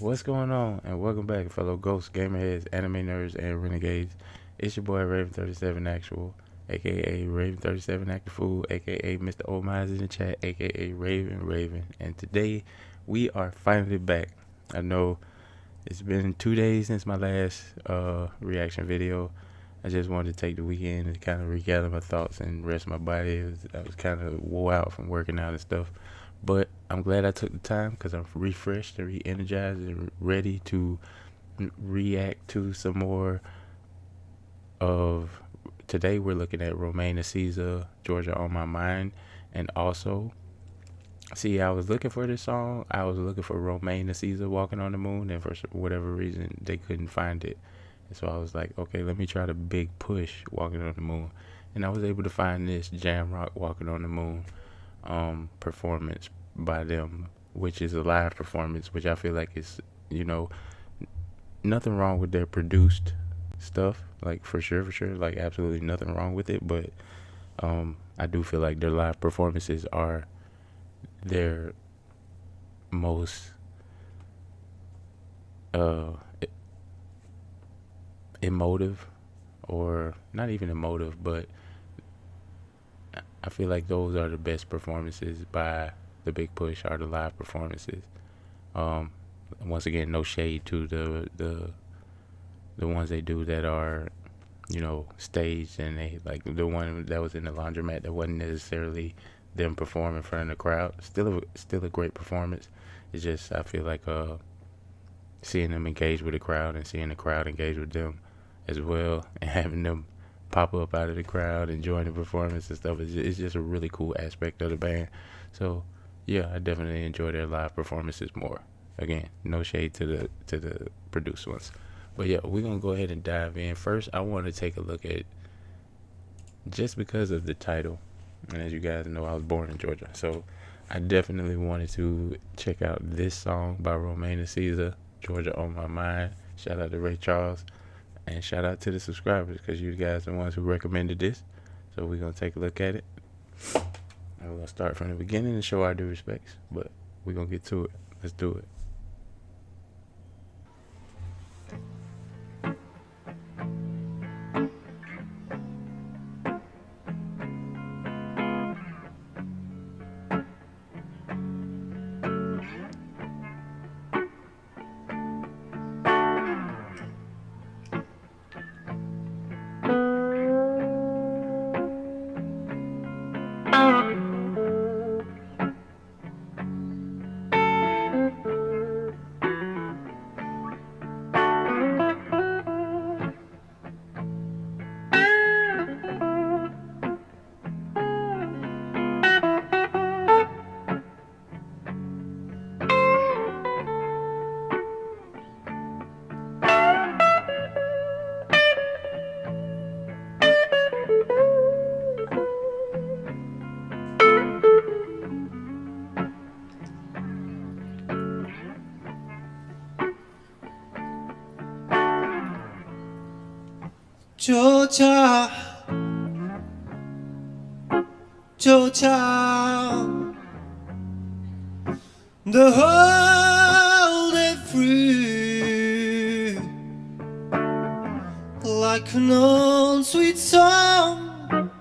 What's going on? And welcome back, fellow ghosts, gamerheads, anime nerds, and renegades. It's your boy Raven37 Actual, aka Raven37 Active Fool, aka Mr. Old Minds in the chat, aka Raven. And today we are finally back. I know it's been 2 days since my last reaction video. I just wanted to take the weekend and kind of regather my thoughts and rest my body. I was kind of wore out from working out and stuff. But I'm glad I took the time because I'm refreshed and re-energized and ready to react to some more of... Today we're looking at romaineaxisa, Georgia on My Mind. And also, see, I was looking for this song. I was looking for romaineaxisa, Walking on the Moon. And for whatever reason, they couldn't find it. And so I was like, okay, let me try the Big Push, Walking on the Moon. And I was able to find this Jam Rock, Walking on the Moon performance by them, which is a live performance, which I feel like is, nothing wrong with their produced stuff, like for sure, like absolutely nothing wrong with it, but I do feel like their live performances are their most emotive, or not even emotive, but I feel like those are the best performances by the Big Push, are the live performances. Once again, no shade to the ones they do that are, staged, and they, like the one that was in the laundromat, that wasn't necessarily them performing in front of the crowd. Still a great performance. It's just, I feel like seeing them engage with the crowd and seeing the crowd engage with them as well, and having them pop up out of the crowd and join the performance and stuff, it's just a really cool aspect of the band. So yeah, I definitely enjoy their live performances more. Again, no shade to the produced ones, but yeah, we're gonna go ahead and dive in. First, I want to take a look at, just because of the title, and as you guys know, I was born in Georgia, so I definitely wanted to check out this song by romaineaxisa, Georgia on My Mind. Shout out to Ray Charles. And shout out to the subscribers, because you guys are the ones who recommended this. So we're going to take a look at it. And we're going to start from the beginning and show our due respects. But we're going to get to it. Let's do it. Georgia, Georgia, the whole day through, like an old sweet song,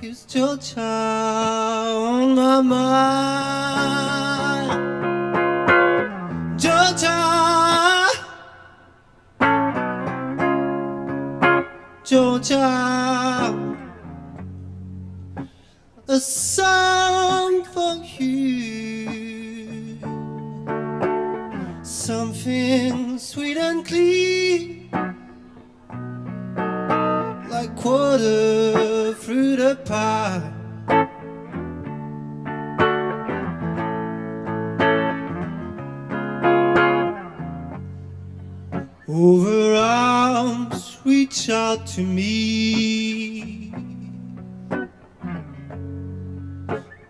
is Georgia on my mind. Georgia, Georgia, a song for you, something sweet and clean, like water through the pie. Over arms reach out to me,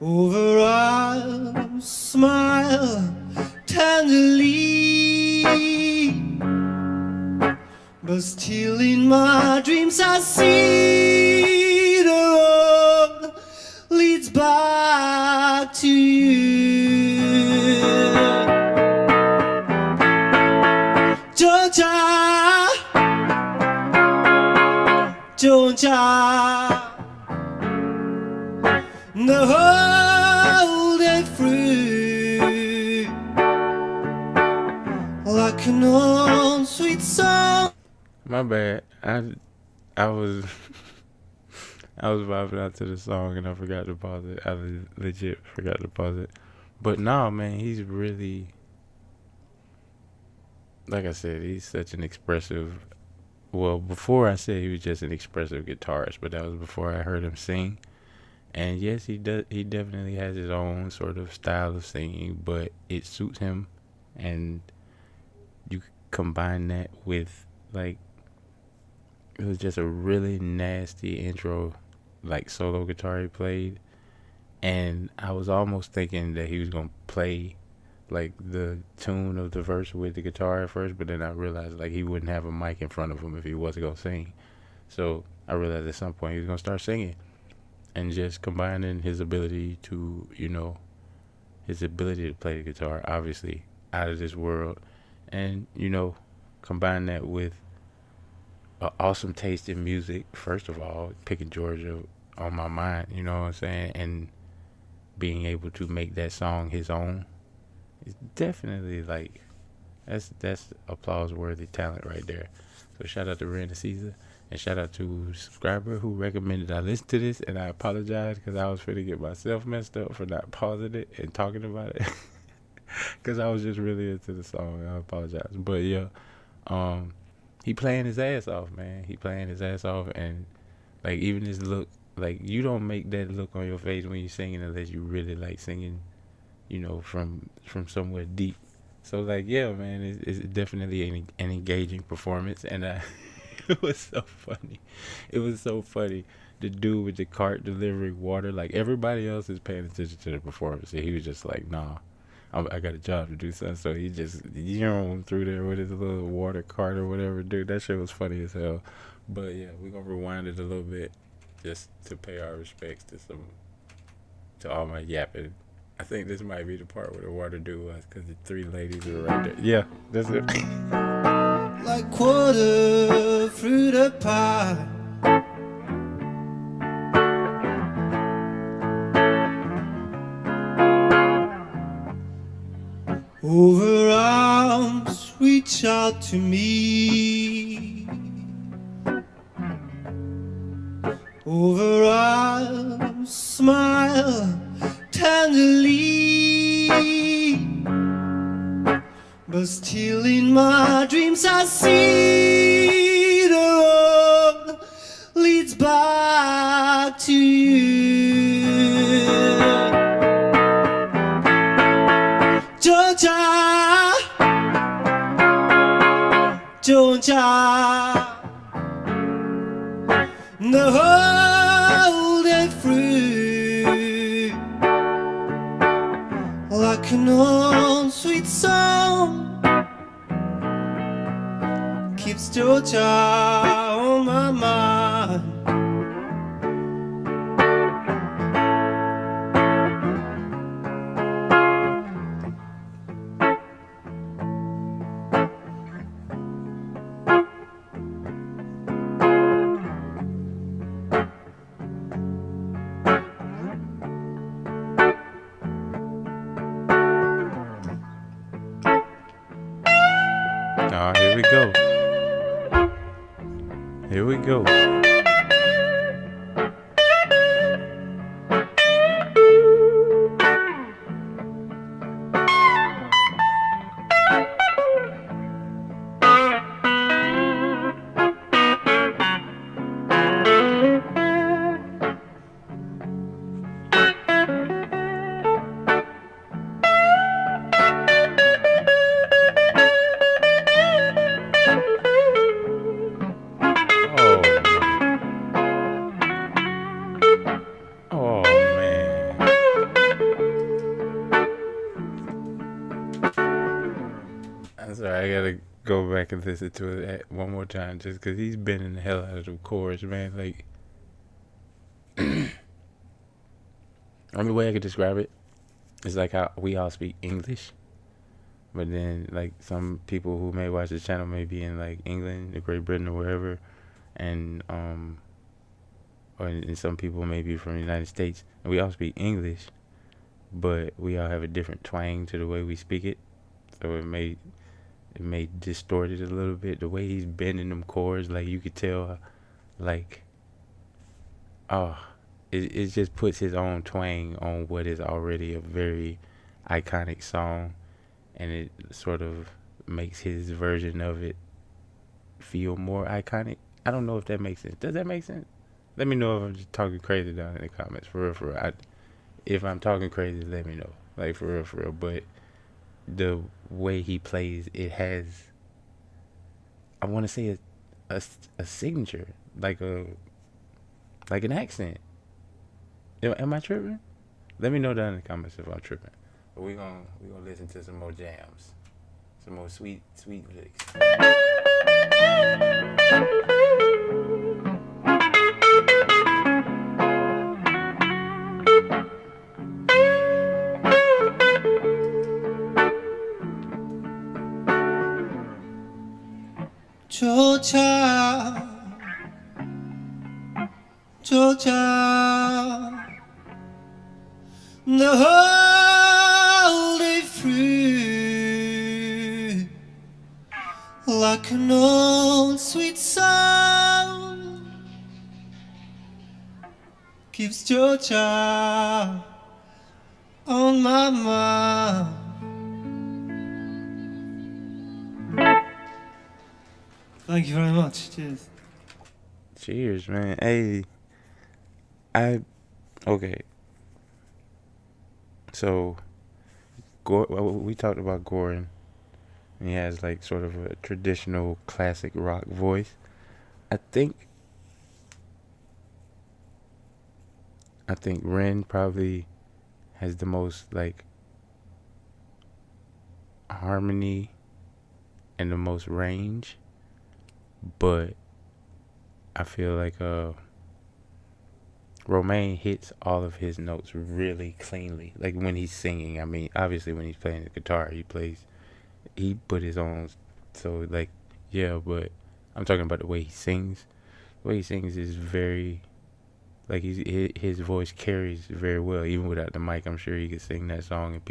over arms smile tenderly, but still in my dreams I see the road leads back to you. Georgia, the hold it through like an old sweet song. My bad. I was I was vibing out to the song and I forgot to pause it. Legit forgot to pause it. But nah, man, he's really, like I said, he's such an expressive. Well, before I said he was just an expressive guitarist, but that was before I heard him sing. And yes, he does. He definitely has his own sort of style of singing, but it suits him. And you combine that with like it was just a really nasty intro, like solo guitar he played, and I was almost thinking that he was gonna play like the tune of the verse with the guitar at first, but then I realized like he wouldn't have a mic in front of him if he wasn't gonna sing. So I realized at some point he was gonna start singing, and just combining his ability to, his ability to play the guitar, obviously out of this world, and combine that with awesome taste in music. First of all, picking Georgia on my mind, you know what I'm saying, and being able to make that song his own. It's definitely like that's applause worthy talent right there. So shout out to renegades, and shout out to a subscriber who recommended I listen to this, and I apologize because I was finna get myself messed up for not pausing it and talking about it because I was just really into the song. I apologize, but yeah, he playing his ass off, man. He playing his ass off, and like even his look, like you don't make that look on your face when you're singing unless you really like singing, from somewhere deep. So like, yeah, man, it's definitely an engaging performance, and it was so funny. It was so funny. The dude with the cart delivering water, like everybody else is paying attention to the performance, and he was just like, "Nah, I got a job to do something." So he just through there with his little water cart or whatever. Dude, that shit was funny as hell. But yeah, we're gonna rewind it a little bit just to pay our respects to all my yapping. I think this might be the part where the water dude was, because the three ladies were right there. Yeah, that's it. Like water through the pie. Over arms reach out to me. Over arms smile tenderly. But still in my dreams I see the road leads back to you. Georgia, Georgia, the hold it through like an old sweet song keeps Georgia on my mind. Oh, here we go. Here we go. Oh man. I'm sorry, I gotta go back and listen to it one more time just because he's bending the hell out of the chorus, man. Like, only way I could describe it is like how we all speak English, but then like some people who may watch this channel may be in like England or Great Britain or wherever, and and some people may be from the United States, and we all speak English, but we all have a different twang to the way we speak it. So it may distort it a little bit. The way he's bending them chords, like you could tell, like oh, it just puts his own twang on what is already a very iconic song, and it sort of makes his version of it feel more iconic. I don't know if that makes sense. Does that make sense? Let me know if I'm just talking crazy down in the comments. For real, for real. If I'm talking crazy, let me know. Like, for real, for real. But the way he plays, it has, I want to say, a signature, like an accent. Am I tripping? Let me know down in the comments if I'm tripping. But we gonna listen to some more jams, some more sweet lyrics. Georgia, Georgia, the whole day through, like an old sweet song, keeps Georgia on my mind. Thank you very much. Cheers. Cheers, man. Hey, okay. So, we talked about Gordon. And he has like sort of a traditional classic rock voice. I think Ren probably has the most like harmony and the most range, but I feel like Romaine hits all of his notes really cleanly. Like when he's singing, I mean, obviously when he's playing the guitar, he put his own. So like, yeah, but I'm talking about the way he sings. The way he sings is very, like his voice carries very well, even without the mic. I'm sure he could sing that song, and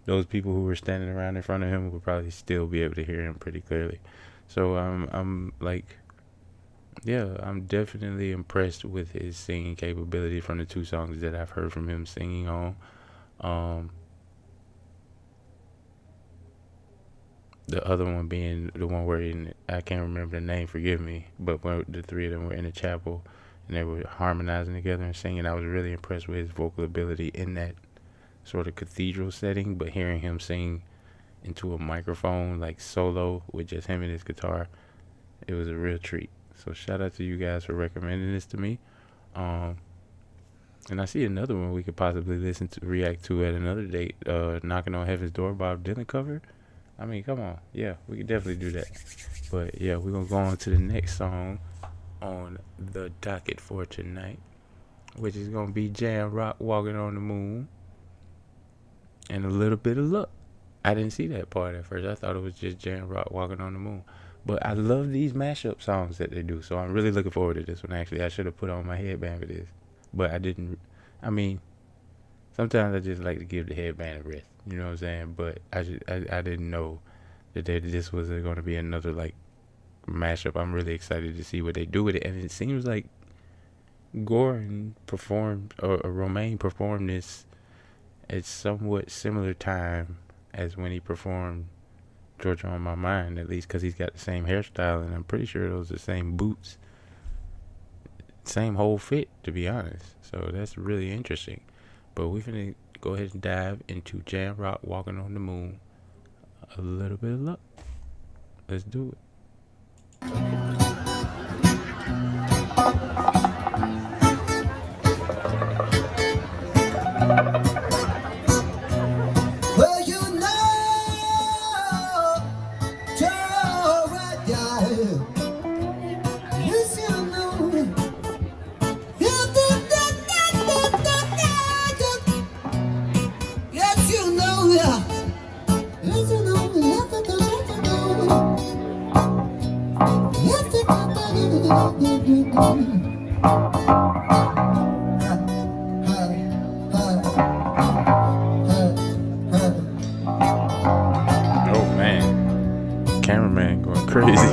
those people who were standing around in front of him would probably still be able to hear him pretty clearly. So I'm like, yeah, I'm definitely impressed with his singing capability from the two songs that I've heard from him singing on. The other one being the one where I can't remember the name, forgive me, but when the three of them were in the chapel and they were harmonizing together and singing, I was really impressed with his vocal ability in that sort of cathedral setting. But hearing him sing into a microphone, like solo with just him and his guitar, it was a real treat. So shout out to you guys for recommending this to me. And I see another one we could possibly react to at another date. Knocking on Heaven's Door, Bob Dylan cover. I mean, come on. Yeah, we could definitely do that. But yeah, we're going to go on to the next song on the docket for tonight, which is going to be Jam Rock, Walking on the Moon, and a little bit of luck. I didn't see that part at first. I thought it was just Jam Rock, Walking on the Moon. But I love these mashup songs that they do, so I'm really looking forward to this one. Actually, I should have put on my headband for this, but I didn't. I mean, sometimes I just like to give the headband a rest. You know what I'm saying? But I didn't know that this was going to be another like mashup. I'm really excited to see what they do with it, and it seems like Gordon performed or Romaine performed this at somewhat similar time as when he performed Georgia on My Mind, at least because he's got the same hairstyle, and I'm pretty sure those are the same boots, same whole fit, to be honest. So that's really interesting. But we're gonna go ahead and dive into Jam Rock, Walking on the Moon. A little bit of luck. Let's do it. Cameraman going crazy.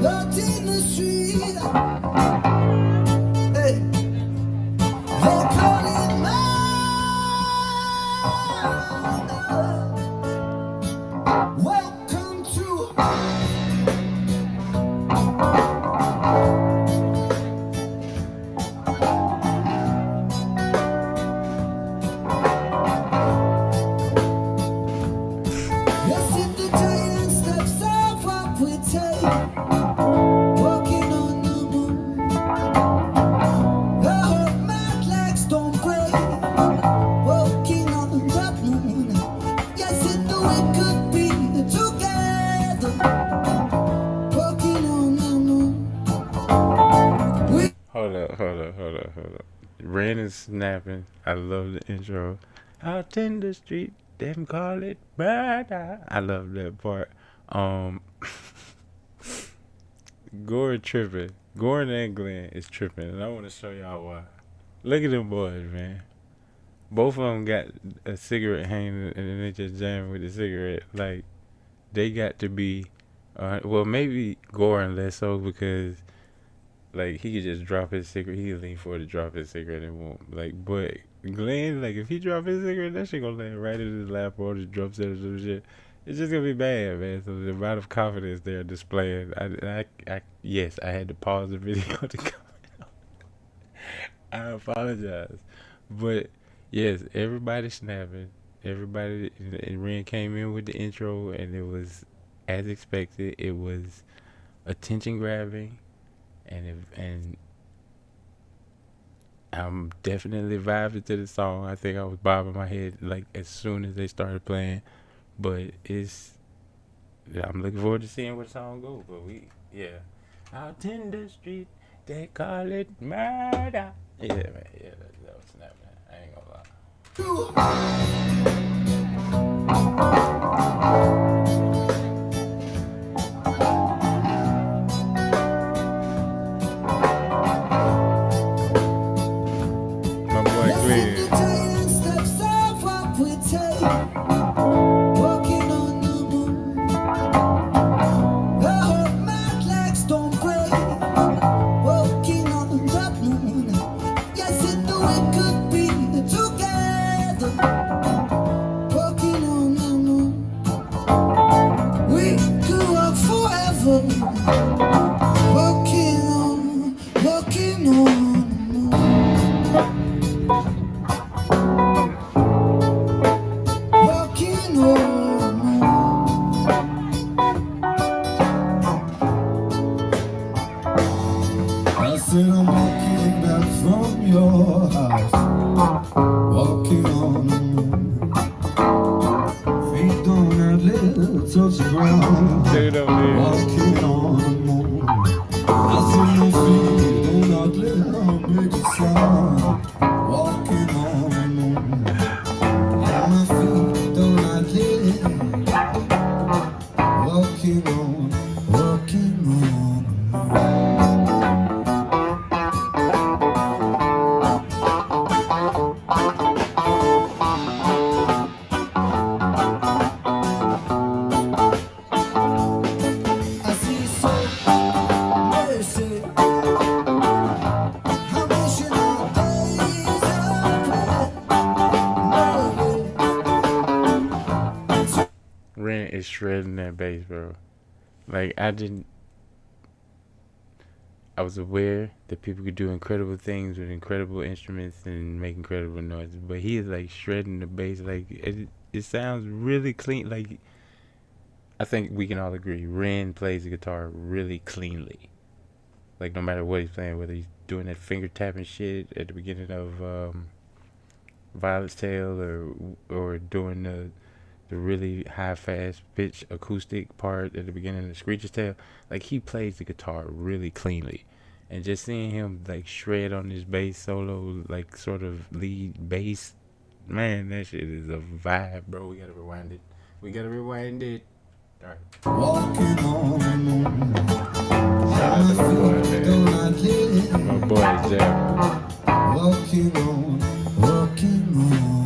Out in the street, hey, they call it murder. Welcome to yes, if the giant steps off what we take, walking on the moon. The hurt mad legs don't break, walking on that moon. Yes, it the we could be together, walking on the moon. We Hold up. Ren is snapping. I love the intro. Out in the street, them call it murder. I love that part. Gore tripping. Gordon and Glenn is tripping, and I want to show y'all why. Look at them boys, man. Both of them got a cigarette hanging, and they just jamming with the cigarette. Like, they got to be, well, maybe Gordon less so because, like, he could just drop his cigarette. He could lean forward to drop his cigarette and won't. Like, but Glenn, like, if he drop his cigarette, that shit gonna land right in his lap or the drum set or some shit. It's just gonna be bad, man. So the amount of confidence they're displaying, yes, I had to pause the video to come. I apologize, but yes, everybody snapping. Everybody, and Ren came in with the intro, and it was as expected. It was attention grabbing, and I'm definitely vibing to the song. I think I was bobbing my head like as soon as they started playing, but I'm looking forward to seeing where the song goes. But out in the street they call it murder. Yeah, man. Yeah, that was snapping. I ain't gonna lie. My boy yes, if Glenn. the giant steps off what we take, walking on the moon. The hurt mad legs don't break, walking on that moon. Yes, it the we could be together, walking on the moon. We could walk forever, walking on the moon. Walking on the moon. I said I'm walking back from your house, walking on the moon. Feet don't have little touch the ground, Dude over there. walking on the moon. I said no feet don't have little make a sound, walking on the moon. And my feet don't have little, walking on the moon. I see so mercy. How wish you know days are Ren is shredding that bass, bro. Like I was aware that people could do incredible things with incredible instruments and make incredible noises, but he is like shredding the bass. Like it sounds really clean. Like I think we can all agree, Ren plays the guitar really cleanly. Like no matter what he's playing, whether he's doing that finger tapping shit at the beginning of Violet's Tale or doing the really high fast pitch acoustic part at the beginning of the Screech's Tale, like he plays the guitar really cleanly, and just seeing him like shred on this bass solo, like sort of lead bass, man, that shit is a vibe, bro. We gotta rewind it. All right. walking on the moon. Shout out to my boy, man. My boy is jamming. Walking on the moon.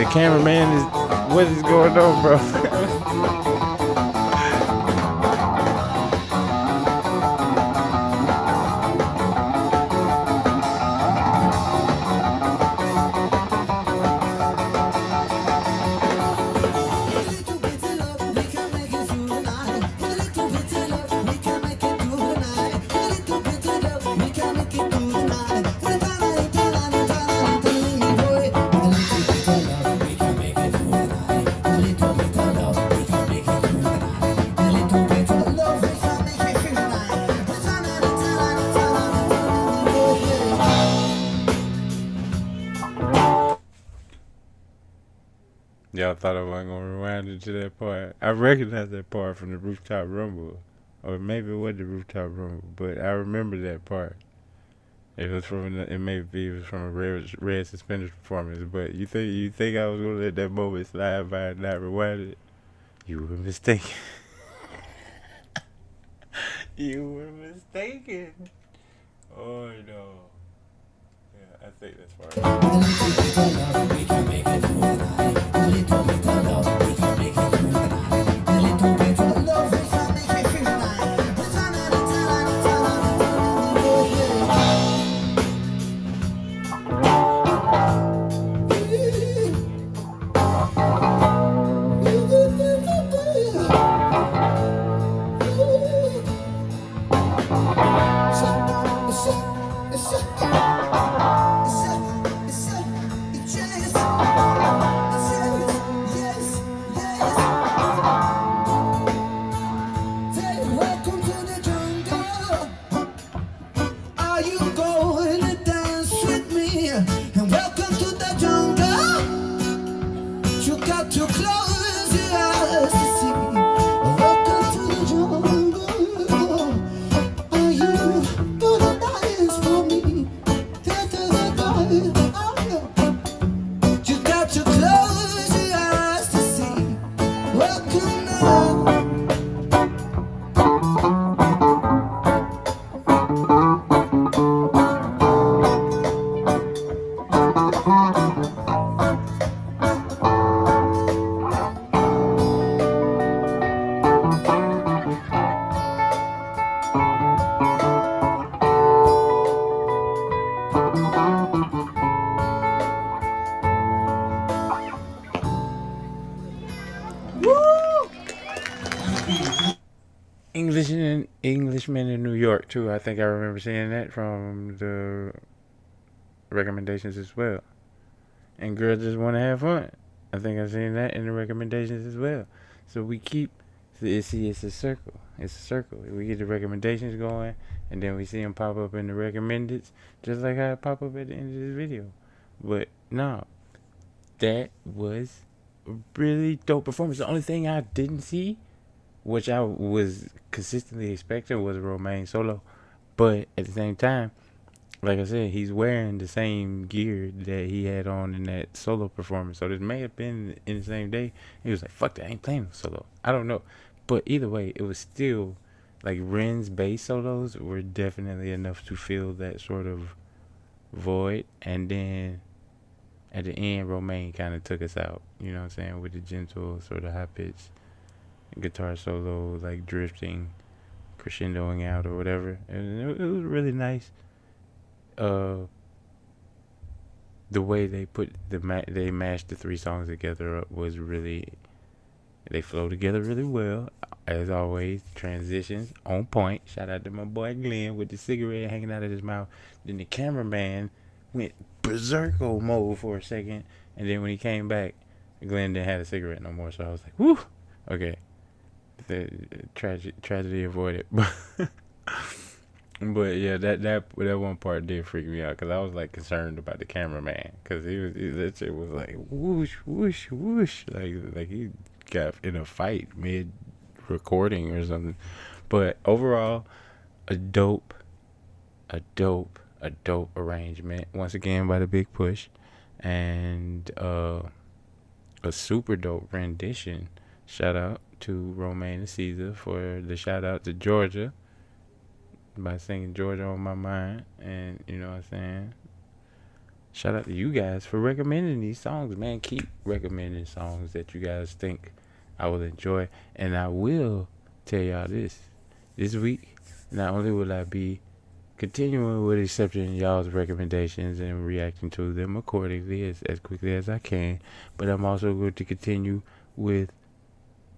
The cameraman is. What is going on, bro? Y'all thought I wasn't gonna rewind it to that part. I recognize that part from the rooftop rumble, or maybe it was the rooftop rumble, but I remember that part. It was from it maybe it was from a red suspenders performance. But you think I was gonna let that moment slide by and not rewind it? You were mistaken. You were mistaken. Oh no. Yeah, I think that's far. Welcome to the jungle. Are you going to dance with me? And welcome to the jungle. You got to close your eyes to see. Welcome to the jungle. Are you gonna dance for me? Da, da, da, da. You got to close your eyes to see. Welcome now. Englishman in New York too. I think I remember seeing that from the recommendations as well. And girls just want to have fun. I think I've seen that in the recommendations as well. So we keep. See, it's a circle. It's a circle. We get the recommendations going, and then we see them pop up in the recommendeds, just like how it pop up at the end of this video. But no, that was a really dope performance. The only thing I didn't see, which I was consistently expecting, was a Romaine solo. But at the same time, like I said, he's wearing the same gear that he had on in that solo performance. So this may have been in the same day. He was like, fuck that, I ain't playing no solo. I don't know. But either way, it was still like Ren's bass solos were definitely enough to fill that sort of void. And then at the end, Romaine kind of took us out, you know what I'm saying, with the gentle, sort of high pitched guitar solo, like drifting, crescendoing out or whatever. And it was really nice. The way they put they mashed the three songs together up was really, they flow together really well. As always, transitions on point. Shout out to my boy Glenn with the cigarette hanging out of his mouth. Then the cameraman went berserko mode for a second, and then when he came back, Glenn didn't have a cigarette no more. So I was like, whew, okay, the tragedy avoided. But yeah, that one part did freak me out because I was like concerned about the cameraman because that shit was like whoosh whoosh whoosh, like he got in a fight mid recording or something. But overall, a dope arrangement once again by the Big Push, and a super dope rendition. Shout out to romaineaxisa for the shout out to Georgia by singing Georgia on My Mind, and you know what I'm saying, shout out to you guys for recommending these songs, man. Keep recommending songs that you guys think I will enjoy. And I will tell y'all this week, not only will I be continuing with accepting y'all's recommendations and reacting to them accordingly as quickly as I can, but I'm also going to continue with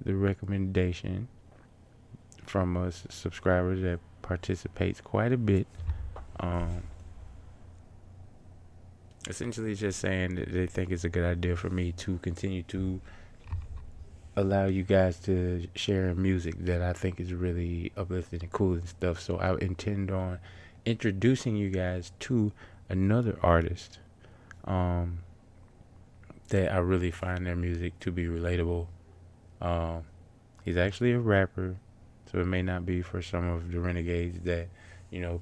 the recommendation from us subscribers that participates quite a bit. Essentially just saying that they think it's a good idea for me to continue to allow you guys to share music that I think is really uplifting and cool and stuff. So I intend on introducing you guys to another artist that I really find their music to be relatable. He's actually a rapper, so it may not be for some of the renegades that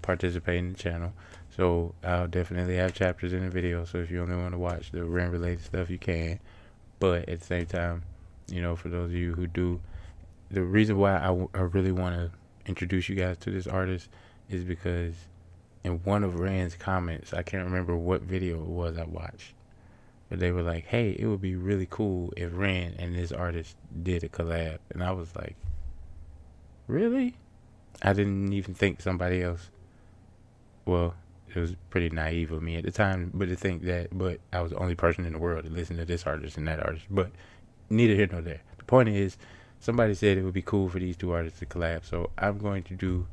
participate in the channel. So I'll definitely have chapters in the video, so if you only want to watch the Ren related stuff, you can. But at the same time, for those of you who do, the reason why I really want to introduce you guys to this artist is because in one of Ren's comments, I can't remember what video it was I watched, but they were like, hey, it would be really cool if Ren and this artist did a collab. And I was like, really? I didn't even think somebody else. Well, it was pretty naive of me at the time, but to think that, but I was the only person in the world to listen to this artist and that artist. But neither here nor there. The point is, somebody said it would be cool for these two artists to collab, so I'm going to do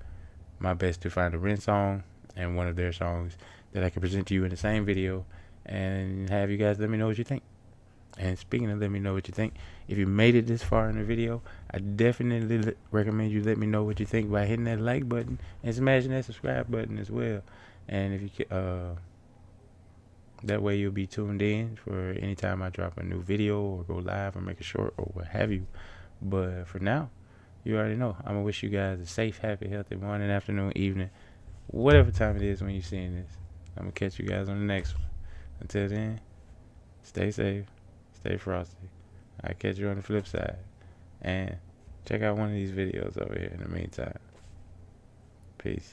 my best to find a Ren song and one of their songs that I can present to you in the same video and have you guys let me know what you think. And speaking of let me know what you think, if you made it this far in the video, I definitely recommend you let me know what you think by hitting that like button and smashing that subscribe button as well. And if you that way you'll be tuned in for anytime I drop a new video or go live or make a short or what have you. But for now, you already know. I'm going to wish you guys a safe, happy, healthy morning, afternoon, evening, whatever time it is when you're seeing this. I'm going to catch you guys on the next one. Until then, stay safe, stay frosty. I'll catch you on the flip side. And check out one of these videos over here in the meantime. Peace.